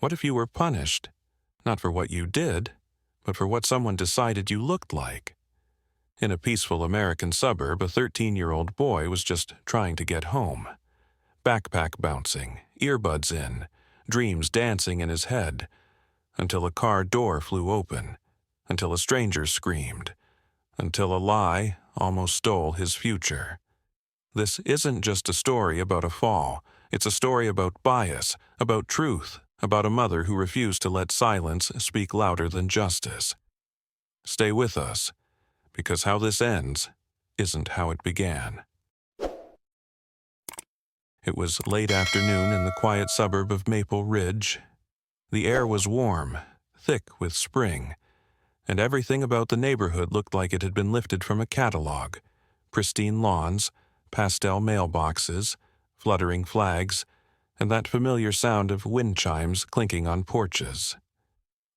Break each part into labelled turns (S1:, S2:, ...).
S1: What if you were punished? Not for what you did, but for what someone decided you looked like. In a peaceful American suburb, a 13-year-old boy was just trying to get home. Backpack bouncing, earbuds in, dreams dancing in his head, until a car door flew open, until a stranger screamed, until a lie almost stole his future. This isn't just a story about a fall. It's a story about bias, about truth, about a mother who refused to let silence speak louder than justice. Stay with us, because how this ends isn't how it began. It was late afternoon in the quiet suburb of Maple Ridge. The air was warm, thick with spring, and everything about the neighborhood looked like it had been lifted from a catalog. Pristine lawns, pastel mailboxes, fluttering flags, and that familiar sound of wind chimes clinking on porches.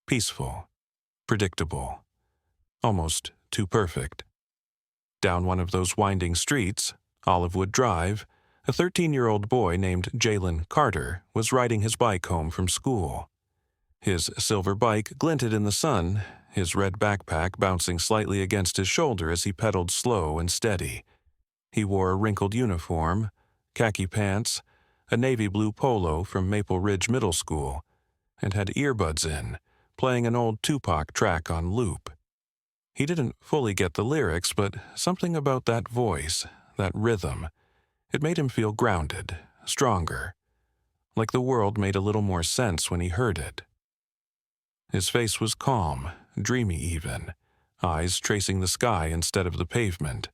S1: Peaceful, predictable, almost too perfect. Down one of those winding streets, Olivewood Drive, a 13-year-old boy named Jalen Carter was riding his bike home from school. His silver bike glinted in the sun, his red backpack bouncing slightly against his shoulder as he pedaled slow and steady. He wore a wrinkled uniform, khaki pants, a navy blue polo from Maple Ridge Middle School, and had earbuds in, playing an old Tupac track on loop. He didn't fully get the lyrics, but something about that voice, that rhythm, it made him feel grounded, stronger, like the world made a little more sense when he heard it. His face was calm, dreamy even, eyes tracing the sky instead of the pavement,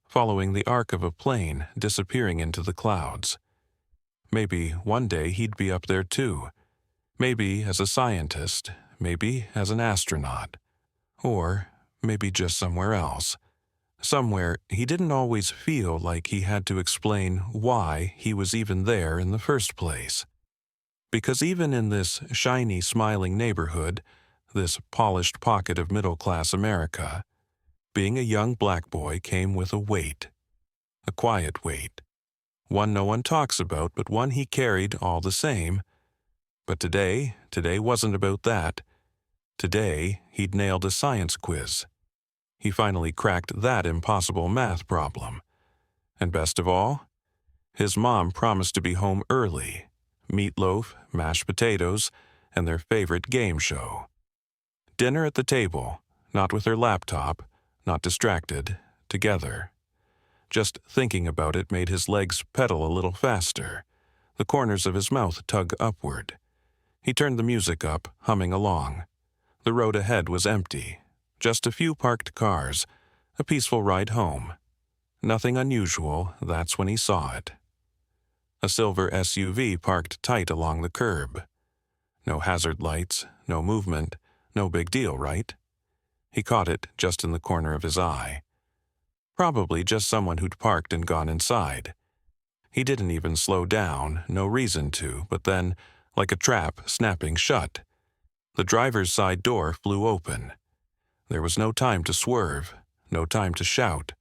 S1: following the arc of a plane disappearing into the clouds. Maybe one day he'd be up there too. Maybe as a scientist, maybe as an astronaut, or maybe just somewhere else. Somewhere he didn't always feel like he had to explain why he was even there in the first place. Because even in this shiny, smiling neighborhood, this polished pocket of middle-class America, being a young black boy came with a weight, a quiet weight, one no one talks about, but one he carried all the same. But today wasn't about that. Today, he'd nailed a science quiz. He finally cracked that impossible math problem. And best of all, his mom promised to be home early. Meatloaf, mashed potatoes, and their favorite game show. Dinner at the table, not with her laptop, not distracted, together. Just thinking about it made his legs pedal a little faster, the corners of his mouth tug upward. He turned the music up, humming along. The road ahead was empty. Just a few parked cars, a peaceful ride home. Nothing unusual, that's when he saw it. A silver SUV parked tight along the curb. No hazard lights, no movement, no big deal, right? He caught it just in the corner of his eye. Probably just someone who'd parked and gone inside. He didn't even slow down, no reason to, but then, like a trap snapping shut, the driver's side door flew open. There was no time to swerve, no time to shout.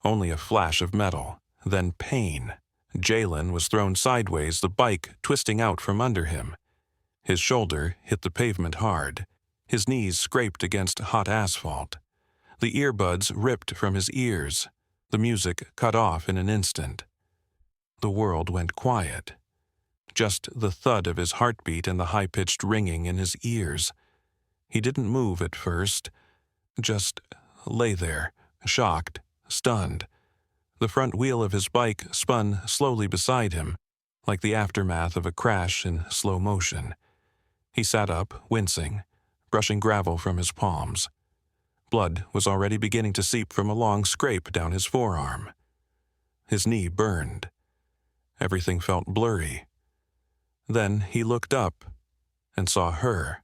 S1: Only a flash of metal, then pain. Jalen was thrown sideways, the bike twisting out from under him. His shoulder hit the pavement hard. His knees scraped against hot asphalt. The earbuds ripped from his ears. The music cut off in an instant. The world went quiet. Just the thud of his heartbeat and the high-pitched ringing in his ears. He didn't move at first. Just lay there, shocked, stunned. The front wheel of his bike spun slowly beside him, like the aftermath of a crash in slow motion. He sat up, wincing, brushing gravel from his palms. Blood was already beginning to seep from a long scrape down his forearm. His knee burned. Everything felt blurry. Then he looked up and saw her.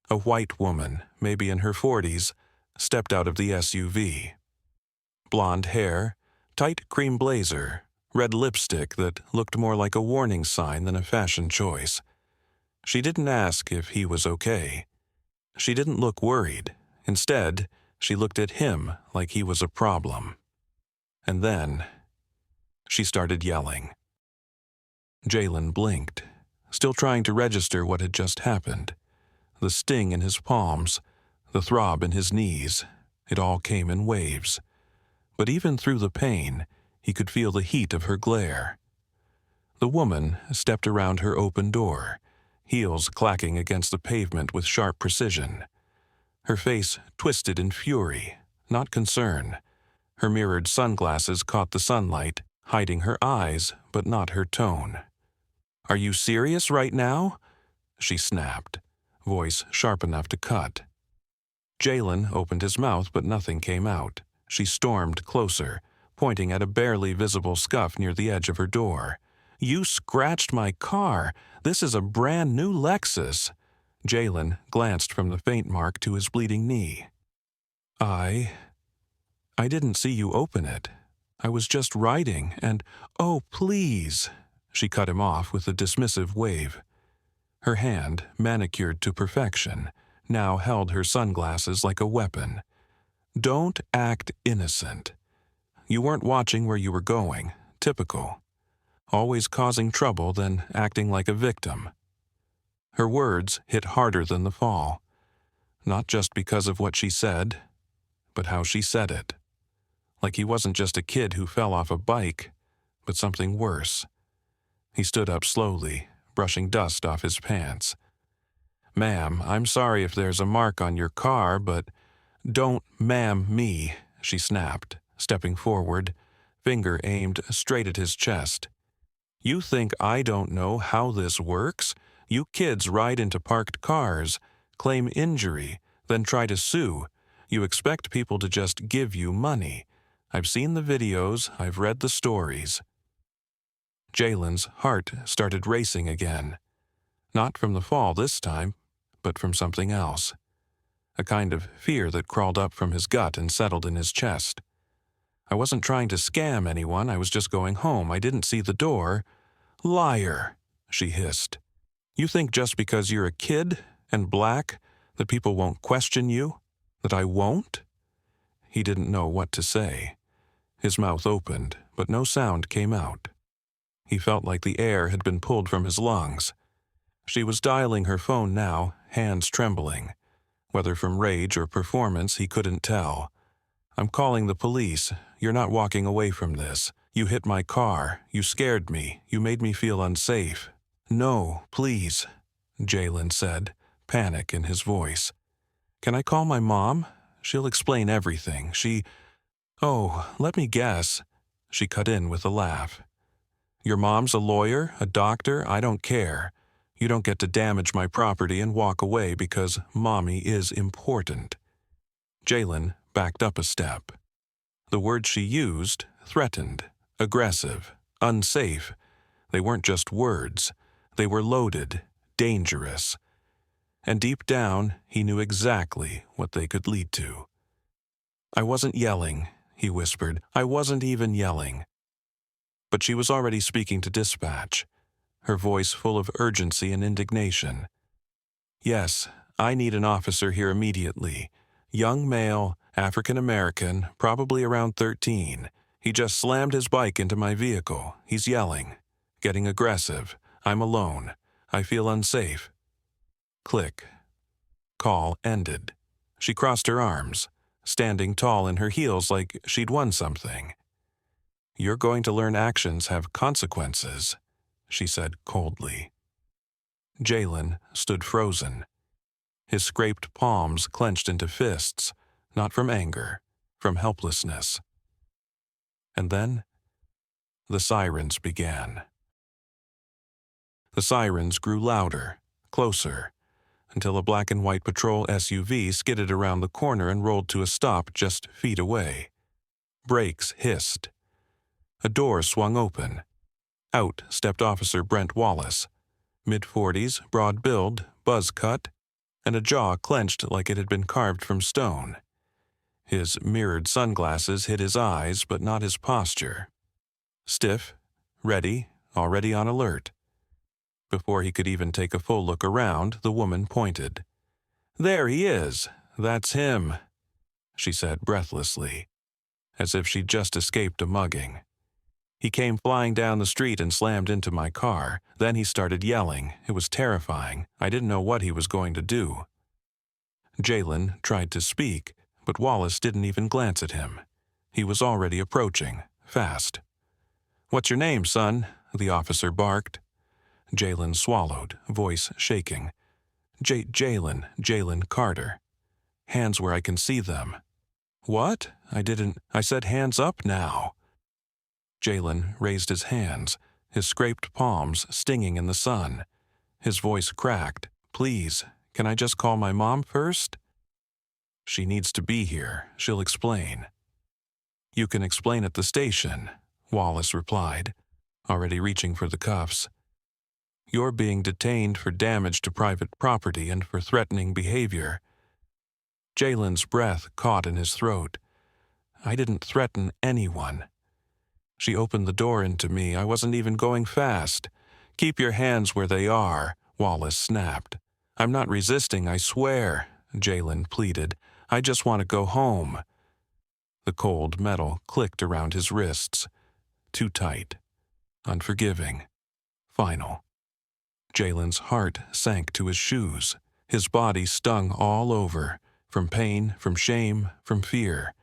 S1: A white woman, maybe in her 40s, stepped out of the SUV. Blonde hair, tight cream blazer, red lipstick that looked more like a warning sign than a fashion choice. She didn't ask if he was okay. She didn't look worried. Instead, she looked at him like he was a problem. And then, she started yelling. Jalen blinked. still trying to register what had just happened. The sting in his palms, the throb in his knees, it all came in waves. But even through the pain, he could feel the heat of her glare. The woman stepped around her open door, heels clacking against the pavement with sharp precision. Her face twisted in fury, not concern. Her mirrored sunglasses caught the sunlight, hiding her eyes, but not her tone. "Are you serious right now?" she snapped, voice sharp enough to cut. Jalen opened his mouth, but nothing came out. She stormed closer, pointing at a barely visible scuff near the edge of her door. "You scratched my car. This is a brand new Lexus." Jalen glanced from the faint mark to his bleeding knee. I didn't see you open it. I was just riding, and, oh, please." She cut him off with a dismissive wave. Her hand, manicured to perfection, now held her sunglasses like a weapon. "Don't act innocent. You weren't watching where you were going. Typical. Always causing trouble, then acting like a victim." Her words hit harder than the fall. Not just because of what she said, but how she said it. Like he wasn't just a kid who fell off a bike, but something worse. He stood up slowly, brushing dust off his pants. "Ma'am, I'm sorry if there's a mark on your car, but—" "Don't ma'am me," she snapped, stepping forward, finger aimed straight at his chest. "You think I don't know how this works? You kids ride into parked cars, claim injury, then try to sue. You expect people to just give you money. I've seen the videos, I've read the stories." Jalen's heart started racing again. Not from the fall this time, but from something else. A kind of fear that crawled up from his gut and settled in his chest. "I wasn't trying to scam anyone, I was just going home. I didn't see the door." "Liar," she hissed. "You think just because you're a kid and black that people won't question you? That I won't?" He didn't know what to say. His mouth opened, but no sound came out. He felt like the air had been pulled from his lungs. She was dialing her phone now, hands trembling. Whether from rage or performance, he couldn't tell. "I'm calling the police. You're not walking away from this. You hit my car. You scared me. You made me feel unsafe." "No, please," Jalen said, panic in his voice. "Can I call my mom? She'll explain everything. Oh, let me guess." She cut in with a laugh. "Your mom's a lawyer, a doctor, I don't care. You don't get to damage my property and walk away because mommy is important." Jalen backed up a step. The words she used, threatened, aggressive, unsafe, they weren't just words. They were loaded, dangerous. And deep down, he knew exactly what they could lead to. "I wasn't yelling," he whispered. "I wasn't even yelling." But she was already speaking to dispatch, her voice full of urgency and indignation. "Yes, I need an officer here immediately. Young male, African American, probably around 13. He just slammed his bike into my vehicle. He's yelling, getting aggressive. I'm alone. I feel unsafe." Click. Call ended. She crossed her arms, standing tall in her heels like she'd won something. "You're going to learn actions have consequences," she said coldly. Jalen stood frozen. His scraped palms clenched into fists, not from anger, from helplessness. And then, the sirens began. The sirens grew louder, closer, until a black and white patrol SUV skidded around the corner and rolled to a stop just feet away. Brakes hissed. A door swung open. Out stepped Officer Brent Wallace, mid-40s, broad build, buzz cut, and a jaw clenched like it had been carved from stone. His mirrored sunglasses hid his eyes, but not his posture. Stiff, ready, already on alert. Before he could even take a full look around, the woman pointed. "There he is. That's him," she said breathlessly, as if she'd just escaped a mugging. He came flying down the street and slammed into my car. Then he started yelling. It was terrifying. I didn't know what he was going to do. Jalen tried to speak, but Wallace didn't even glance at him. He was already approaching, fast. "What's your name, son?" the officer barked. Jalen swallowed, voice shaking. Jalen Carter. Hands where I can see them." "What? I said hands up now." Jalen raised his hands, his scraped palms stinging in the sun. His voice cracked. "Please, can I just call my mom first?" "She needs to be here. She'll explain." "You can explain at the station," Wallace replied, already reaching for the cuffs. "You're being detained for damage to private property and for threatening behavior." Jalen's breath caught in his throat. "I didn't threaten anyone." She opened the door into me. I wasn't even going fast. "Keep your hands where they are," Wallace snapped. "I'm not resisting, I swear," Jalen pleaded. "I just want to go home." The cold metal clicked around his wrists. Too tight. Unforgiving. Final. Jalen's heart sank to his shoes. His body stung all over, from pain, from shame, from fear.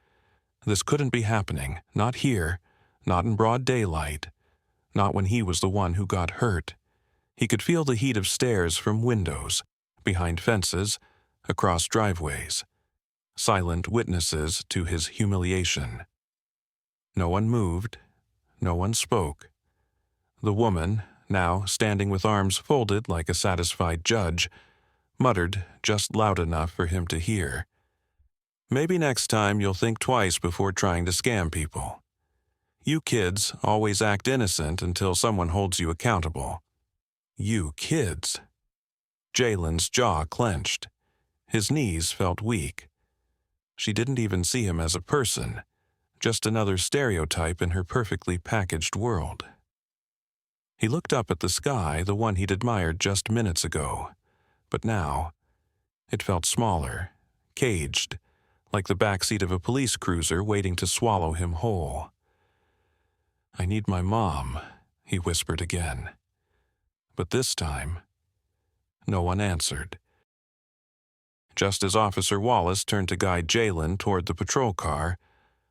S1: This couldn't be happening. Not here. Not in broad daylight. Not when he was the one who got hurt. He could feel the heat of stares from windows, behind fences, across driveways. Silent witnesses to his humiliation. No one moved. No one spoke. The woman, now standing with arms folded like a satisfied judge, muttered just loud enough for him to hear. "Maybe next time you'll think twice before trying to scam people. You kids always act innocent until someone holds you accountable." You kids. Jalen's jaw clenched. His knees felt weak. She didn't even see him as a person, just another stereotype in her perfectly packaged world. He looked up at the sky, the one he'd admired just minutes ago. But now, it felt smaller, caged, like the backseat of a police cruiser waiting to swallow him whole. "I need my mom," he whispered again. But this time, no one answered. Just as Officer Wallace turned to guide Jalen toward the patrol car,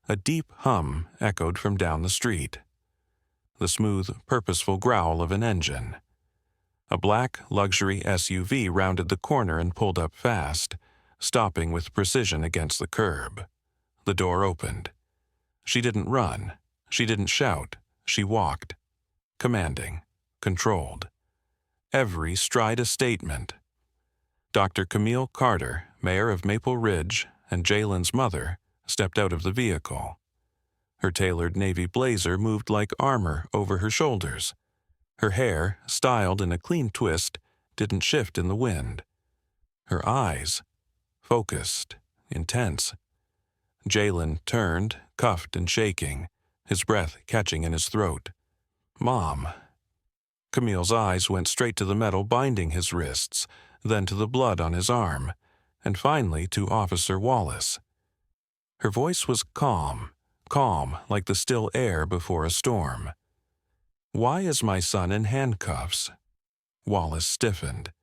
S1: a deep hum echoed from down the street. The smooth, purposeful growl of an engine. A black luxury SUV rounded the corner and pulled up fast, stopping with precision against the curb. The door opened. She didn't run. She didn't shout. She walked. Commanding. Controlled. Every stride a statement. Dr. Camille Carter, mayor of Maple Ridge, and Jalen's mother, stepped out of the vehicle. Her tailored navy blazer moved like armor over her shoulders. Her hair, styled in a clean twist, didn't shift in the wind. Her eyes, focused, intense. Jalen turned, cuffed and shaking, his breath catching in his throat. "Mom." Camille's eyes went straight to the metal binding his wrists, then to the blood on his arm, and finally to Officer Wallace. Her voice was calm like the still air before a storm. "Why is my son in handcuffs?" Wallace stiffened.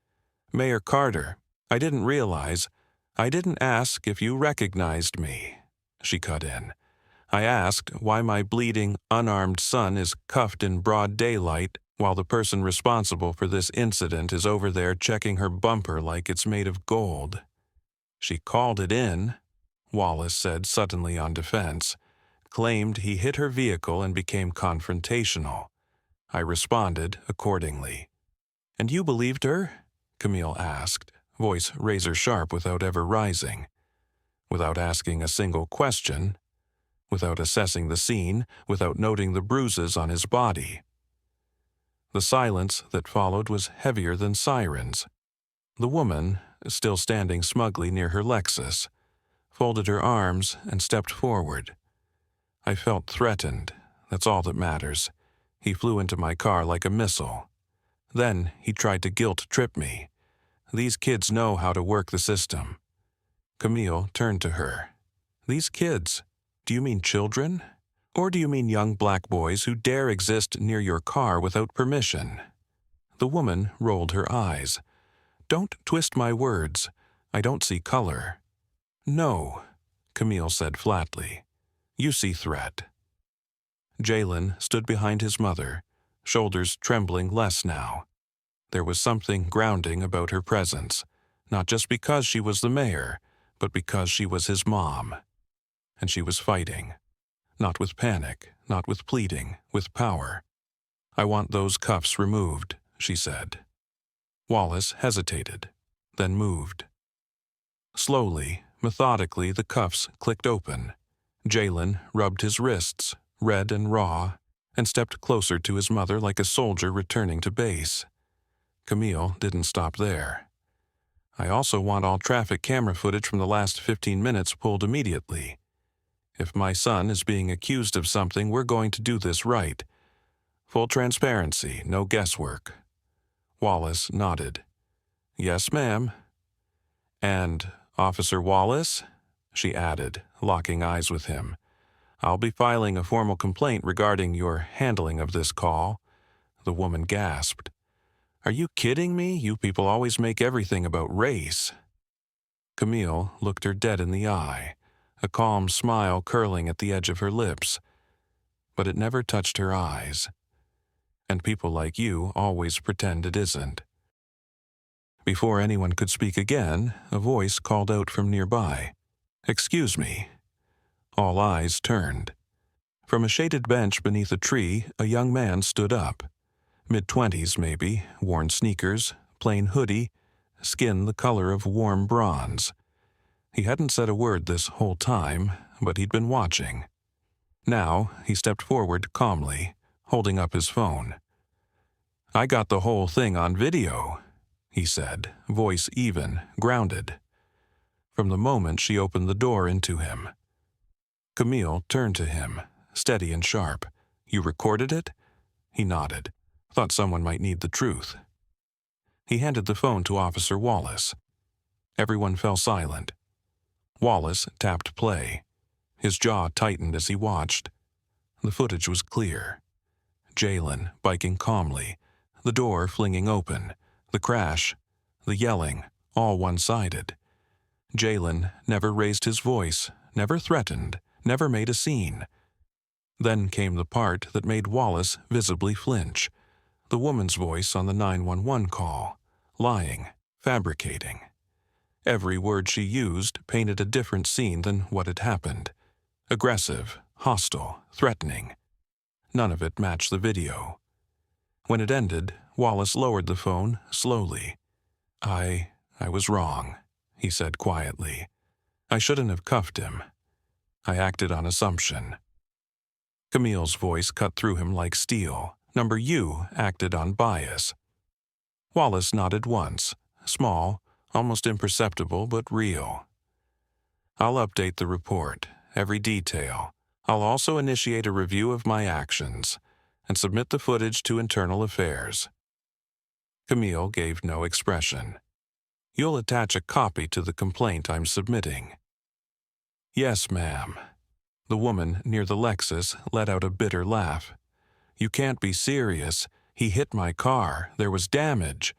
S1: "Mayor Carter, I didn't ask if you recognized me," she cut in. "I asked why my bleeding, unarmed son is cuffed in broad daylight while the person responsible for this incident is over there checking her bumper like it's made of gold." "She called it in," Wallace said, suddenly on defense. "Claimed he hit her vehicle and became confrontational. I responded accordingly." "And you believed her?" Camille asked, voice razor-sharp without ever rising. Without asking a single question, without assessing the scene, without noting the bruises on his body. The silence that followed was heavier than sirens. The woman, still standing smugly near her Lexus, folded her arms and stepped forward. I felt threatened. That's all that matters. He flew into my car like a missile. Then he tried to guilt-trip me. These kids know how to work the system. Camille turned to her. "These kids? Do you mean children? Or do you mean young black boys who dare exist near your car without permission?" The woman rolled her eyes. "Don't twist my words. I don't see color." "No," Camille said flatly. "You see threat." Jalen stood behind his mother, shoulders trembling less now. There was something grounding about her presence, not just because she was the mayor, but because she was his mom. And she was fighting. Not with panic, not with pleading, with power. "I want those cuffs removed," she said. Wallace hesitated, then moved. Slowly, methodically, the cuffs clicked open. Jalen rubbed his wrists, red and raw, and stepped closer to his mother like a soldier returning to base. Camille didn't stop there. "I also want all traffic camera footage from the last 15 minutes pulled immediately. If my son is being accused of something, we're going to do this right. Full transparency, no guesswork." Wallace nodded. "Yes, ma'am." "And Officer Wallace?" she added, locking eyes with him. "I'll be filing a formal complaint regarding your handling of this call." The woman gasped. "Are you kidding me? You people always make everything about race." Camille looked her dead in the eye, a calm smile curling at the edge of her lips. But it never touched her eyes. And people like you always pretend it isn't. Before anyone could speak again, a voice called out from nearby. "Excuse me." All eyes turned. From a shaded bench beneath a tree, a young man stood up. Mid-20s maybe, worn sneakers, plain hoodie, skin the color of warm bronze. He hadn't said a word this whole time, but he'd been watching. Now he stepped forward calmly, holding up his phone. "I got the whole thing on video," he said, voice even, grounded. From the moment she opened the door into him. Camille turned to him, steady and sharp. "You recorded it?" He nodded. Thought someone might need the truth. He handed the phone to Officer Wallace. Everyone fell silent. Wallace tapped play. His jaw tightened as he watched. The footage was clear. Jalen biking calmly, the door flinging open, the crash, the yelling, all one-sided. Jalen never raised his voice, never threatened, never made a scene. Then came the part that made Wallace visibly flinch. The woman's voice on the 911 call, lying, fabricating. Every word she used painted a different scene than what had happened. Aggressive, hostile, threatening. None of it matched the video. When it ended, Wallace lowered the phone slowly. I was wrong," he said quietly. "I shouldn't have cuffed him. I acted on assumption." Camille's voice cut through him like steel. "Number you acted on bias." Wallace nodded once, small, almost imperceptible, but real. "I'll update the report, every detail. I'll also initiate a review of my actions and submit the footage to Internal Affairs." Camille gave no expression. "You'll attach a copy to the complaint I'm submitting." "Yes, ma'am." The woman near the Lexus let out a bitter laugh. "You can't be serious. He hit my car. There was damage."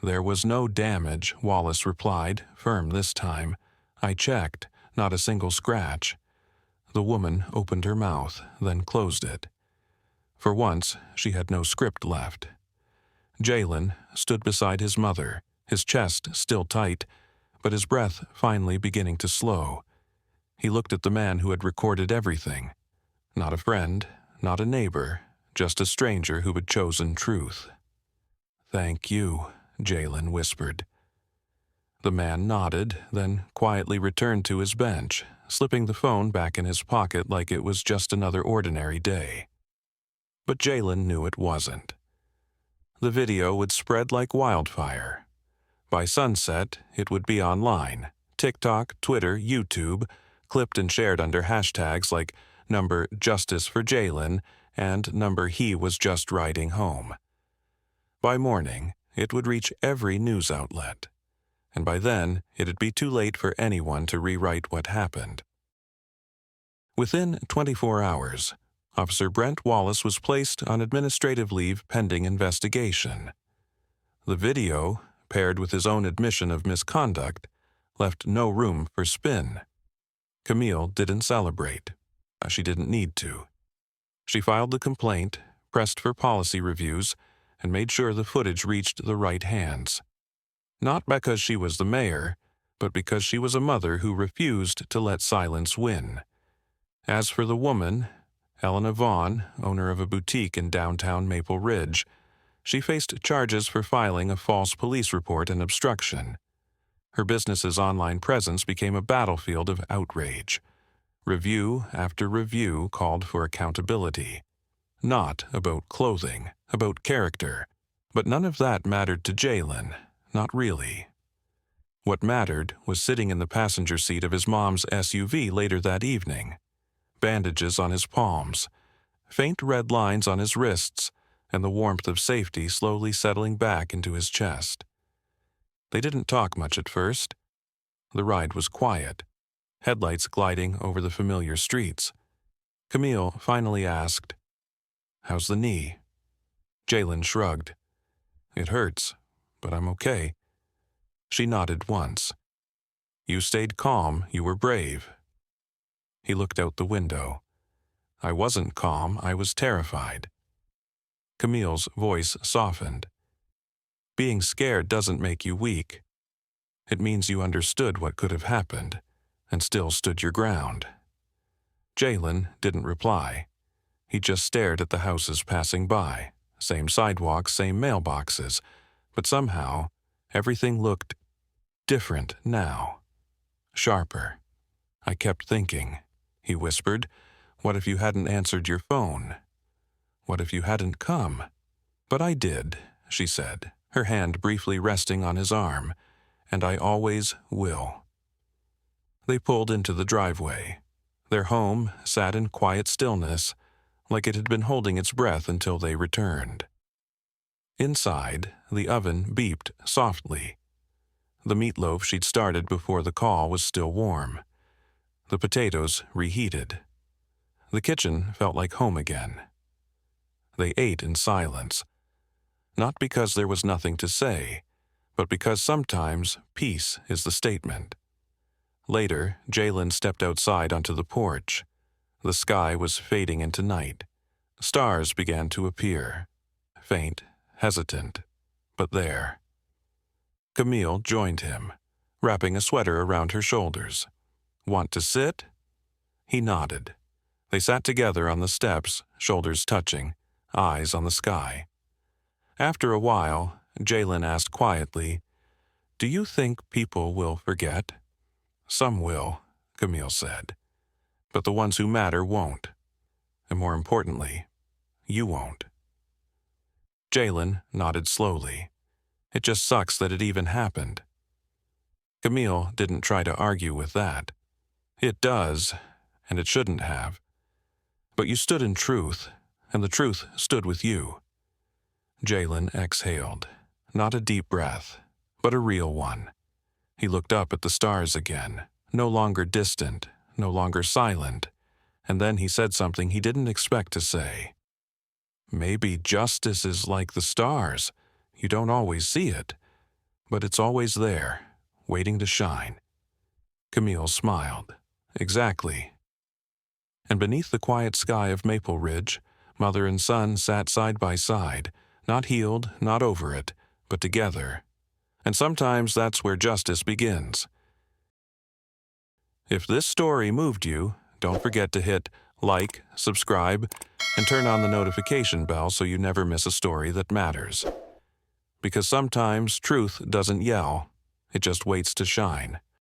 S1: "There was no damage," Wallace replied, firm this time. "I checked. Not a single scratch." The woman opened her mouth, then closed it. For once, she had no script left. Jalen stood beside his mother, his chest still tight, but his breath finally beginning to slow. He looked at the man who had recorded everything. Not a friend, not a neighbor, just a stranger who had chosen truth. "Thank you," Jalen whispered. The man nodded, then quietly returned to his bench, slipping the phone back in his pocket like it was just another ordinary day. But Jalen knew it wasn't. The video would spread like wildfire. By sunset, it would be online, TikTok, Twitter, YouTube, clipped and shared under hashtags like #Justice for Jalen and #He was just riding home. By morning, it would reach every news outlet. And by then, it'd be too late for anyone to rewrite what happened. Within 24 hours, Officer Brent Wallace was placed on administrative leave pending investigation. The video, paired with his own admission of misconduct, left no room for spin. Camille didn't celebrate. She didn't need to. She filed the complaint, pressed for policy reviews, and made sure the footage reached the right hands. Not because she was the mayor, but because she was a mother who refused to let silence win. As for the woman, Helena Vaughn, owner of a boutique in downtown Maple Ridge, she faced charges for filing a false police report and obstruction. Her business's online presence became a battlefield of outrage. Review after review called for accountability. Not about clothing, about character. But none of that mattered to Jalen, not really. What mattered was sitting in the passenger seat of his mom's SUV later that evening. Bandages on his palms, faint red lines on his wrists, and the warmth of safety slowly settling back into his chest. They didn't talk much at first. The ride was quiet, headlights gliding over the familiar streets. Camille finally asked, "How's the knee?" Jalen shrugged. "It hurts, but I'm okay." She nodded once. "You stayed calm, you were brave." He looked out the window. "I wasn't calm, I was terrified." Camille's voice softened. "Being scared doesn't make you weak. It means you understood what could have happened, and still stood your ground." Jalen didn't reply. He just stared at the houses passing by, same sidewalks, same mailboxes, but somehow everything looked different now, sharper. "I kept thinking," he whispered, "what if you hadn't answered your phone? What if you hadn't come?" "But I did," she said, her hand briefly resting on his arm, "and I always will." They pulled into the driveway. Their home sat in quiet stillness, like it had been holding its breath until they returned. Inside, the oven beeped softly. The meatloaf she'd started before the call was still warm. The potatoes reheated. The kitchen felt like home again. They ate in silence, not because there was nothing to say, but because sometimes peace is the statement. Later, Jalen stepped outside onto the porch. The sky was fading into night. Stars began to appear, faint, hesitant, but there. Camille joined him, wrapping a sweater around her shoulders. "Want to sit?" He nodded. They sat together on the steps, shoulders touching, eyes on the sky. After a while, Jalen asked quietly, "Do you think people will forget?" "Some will," Camille said. "But the ones who matter won't. And more importantly, you won't." Jalen nodded slowly. "It just sucks that it even happened." Camille didn't try to argue with that. "It does, and it shouldn't have. But you stood in truth, and the truth stood with you." Jalen exhaled, not a deep breath, but a real one. He looked up at the stars again, no longer distant, no longer silent, and then he said something he didn't expect to say. "Maybe justice is like the stars. You don't always see it, but it's always there, waiting to shine." Camille smiled. "Exactly." And beneath the quiet sky of Maple Ridge, mother and son sat side by side, not healed, not over it, but together. And sometimes that's where justice begins. If this story moved you, don't forget to hit like, subscribe, and turn on the notification bell so you never miss a story that matters. Because sometimes truth doesn't yell, it just waits to shine.